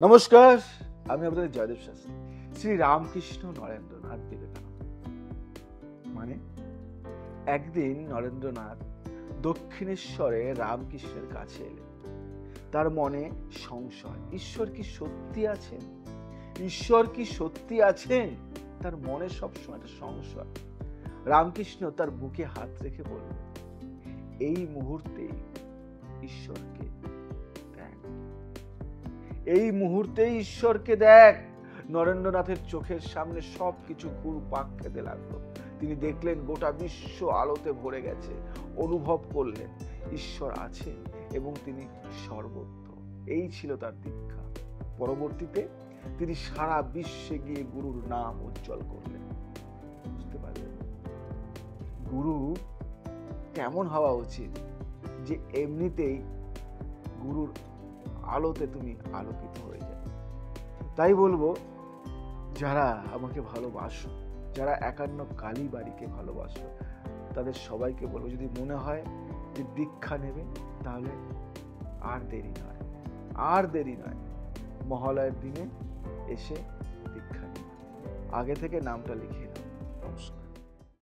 নমস্কার, আমি আপনাদের জয়দেব শাস্ত্রী। শ্রী রামকৃষ্ণ নরেন্দ্রনাথ বিবেকানন্দ। মানে একদিন নরেন্দ্রনাথ দক্ষিণেশ্বরে রামকৃষ্ণের কাছে এলেন। তার মনে সংশয়, ঈশ্বর কি সত্যি আছেন? ঈশ্বর কি সত্যি আছেন? তার মনে সবসময় একটা সংশয়। রামকৃষ্ণ তার বুকে হাত রেখে বললেন, এই মুহূর্তে ঈশ্বরকে দেখ, এই মুহূর্তে ঈশ্বরকে দেখ। নরেন্দ্রনাথের চোখের সামনে সবকিছু ঘুরপাক খেতে লাগলো। তিনি দেখলেন গোটা বিশ্ব আলোতে ভরে গেছে, অনুভব করলেন ঈশ্বর আছেন এবং তিনি সর্বত্র। এই ছিল তার দীক্ষা। পরবর্তীতে তিনি সারা বিশ্বে গিয়ে গুরুর নাম উজ্জ্বল করলেন। বুঝতে পারলেন গুরু কেমন হওয়া উচিত, যে এমনিতেই গুরুর আলোতে তুমি আলোকিত হয়ে যাবে। তাই বলবো, যারা আমাকে ভালোবাসো, যারা 51 কালীবাড়িকে ভালোবাসো, তাদের সবাইকে বলবো, যদি মনে হয় যে দীক্ষা নেবে, তাহলে আর দেরি নয়, মহালয়ের দিনে এসে দীক্ষা নেবে। আগে থেকে নামটা লিখে